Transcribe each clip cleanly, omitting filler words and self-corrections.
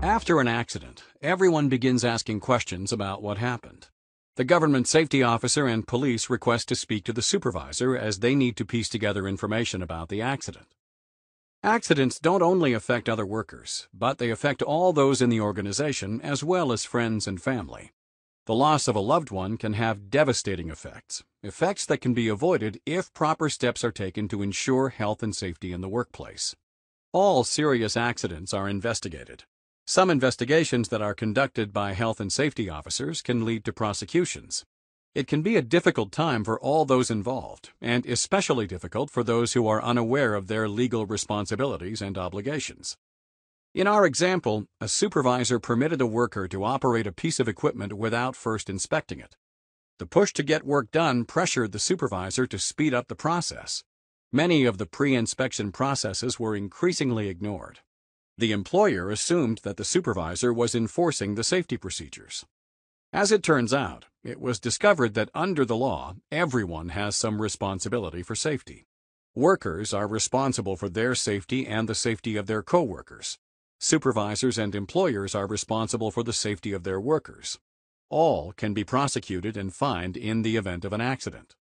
After an accident, everyone begins asking questions about what happened. The government safety officer and police request to speak to the supervisor as they need to piece together information about the accident. Accidents don't only affect other workers, but they affect all those in the organization as well as friends and family. The loss of a loved one can have devastating effects that can be avoided if proper steps are taken to ensure health and safety in the workplace. All serious accidents are investigated. Some investigations that are conducted by health and safety officers can lead to prosecutions. It can be a difficult time for all those involved, and especially difficult for those who are unaware of their legal responsibilities and obligations. In our example, a supervisor permitted a worker to operate a piece of equipment without first inspecting it. The push to get work done pressured the supervisor to speed up the process. Many of the pre-inspection processes were increasingly ignored. The employer assumed that the supervisor was enforcing the safety procedures. As it turns out, it was discovered that under the law, everyone has some responsibility for safety. Workers are responsible for their safety and the safety of their co-workers. Supervisors and employers are responsible for the safety of their workers. All can be prosecuted and fined in the event of an accident.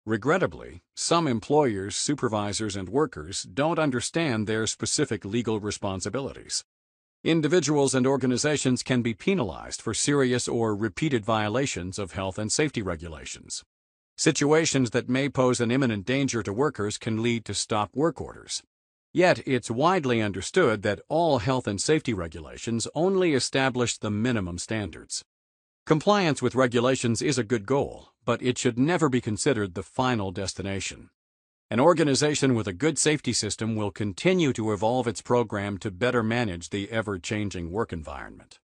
Regrettably, some employers, supervisors, and workers don't understand their specific legal responsibilities. Individuals and organizations can be penalized for serious or repeated violations of health and safety regulations. Situations that may pose an imminent danger to workers can lead to stop work orders. Yet, it's widely understood that all health and safety regulations only establish the minimum standards. Compliance with regulations is a good goal, but it should never be considered the final destination. An organization with a good safety system will continue to evolve its program to better manage the ever-changing work environment.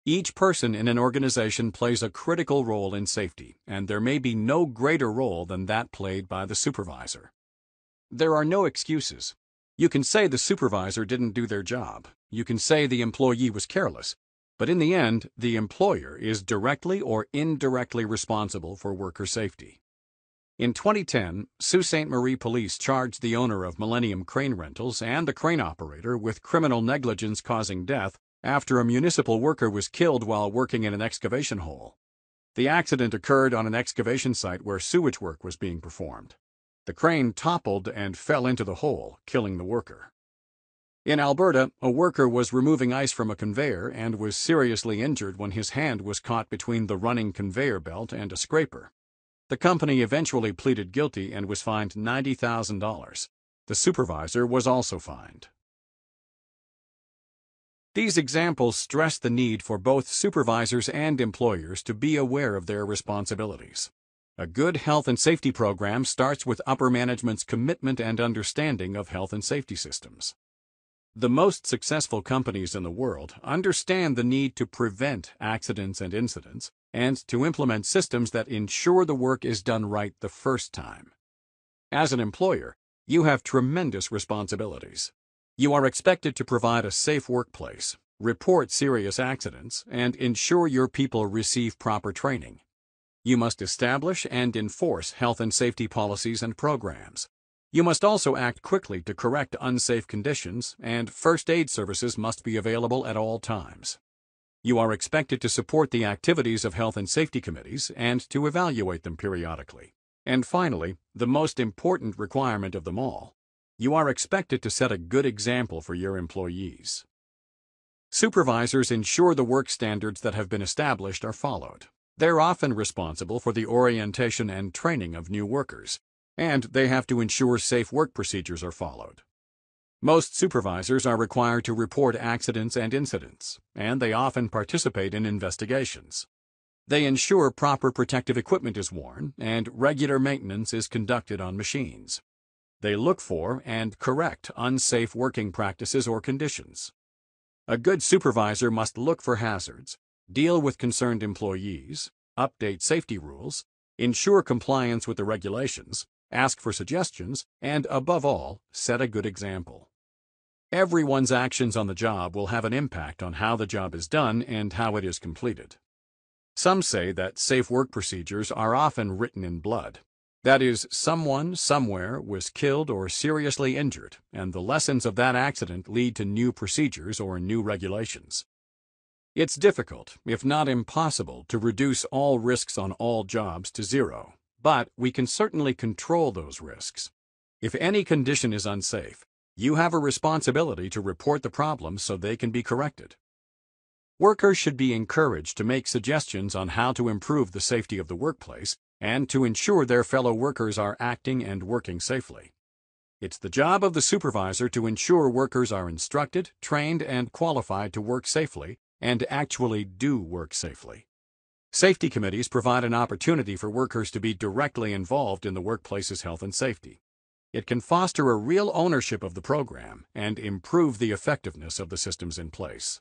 Each person in an organization plays a critical role in safety, and there may be no greater role than that played by the supervisor. There are no excuses. You can say the supervisor didn't do their job. You can say the employee was careless. But in the end, the employer is directly or indirectly responsible for worker safety. In 2010, Sault Ste. Marie Police charged the owner of Millennium Crane Rentals and the crane operator with criminal negligence causing death after a municipal worker was killed while working in an excavation hole. The accident occurred on an excavation site where sewage work was being performed. The crane toppled and fell into the hole, killing the worker. In Alberta, a worker was removing ice from a conveyor and was seriously injured when his hand was caught between the running conveyor belt and a scraper. The company eventually pleaded guilty and was fined $90,000. The supervisor was also fined. These examples stress the need for both supervisors and employers to be aware of their responsibilities. A good health and safety program starts with upper management's commitment and understanding of health and safety systems. The most successful companies in the world understand the need to prevent accidents and incidents and to implement systems that ensure the work is done right the first time. As an employer, you have tremendous responsibilities. You are expected to provide a safe workplace, report serious accidents, and ensure your people receive proper training. You must establish and enforce health and safety policies and programs. You must also act quickly to correct unsafe conditions, and first aid services must be available at all times. You are expected to support the activities of health and safety committees and to evaluate them periodically. And finally, the most important requirement of them all, you are expected to set a good example for your employees. Supervisors ensure the work standards that have been established are followed. They're often responsible for the orientation and training of new workers, and they have to ensure safe work procedures are followed. Most supervisors are required to report accidents and incidents, and they often participate in investigations. They ensure proper protective equipment is worn and regular maintenance is conducted on machines. They look for and correct unsafe working practices or conditions. A good supervisor must look for hazards, deal with concerned employees, update safety rules, ensure compliance with the regulations, ask for suggestions, and, above all, set a good example. Everyone's actions on the job will have an impact on how the job is done and how it is completed. Some say that safe work procedures are often written in blood. That is, someone somewhere was killed or seriously injured, and the lessons of that accident lead to new procedures or new regulations. It's difficult, if not impossible, to reduce all risks on all jobs to zero, but we can certainly control those risks. If any condition is unsafe, you have a responsibility to report the problem so they can be corrected. Workers should be encouraged to make suggestions on how to improve the safety of the workplace and to ensure their fellow workers are acting and working safely. It's the job of the supervisor to ensure workers are instructed, trained, and qualified to work safely and actually do work safely. Safety committees provide an opportunity for workers to be directly involved in the workplace's health and safety. It can foster a real ownership of the program and improve the effectiveness of the systems in place.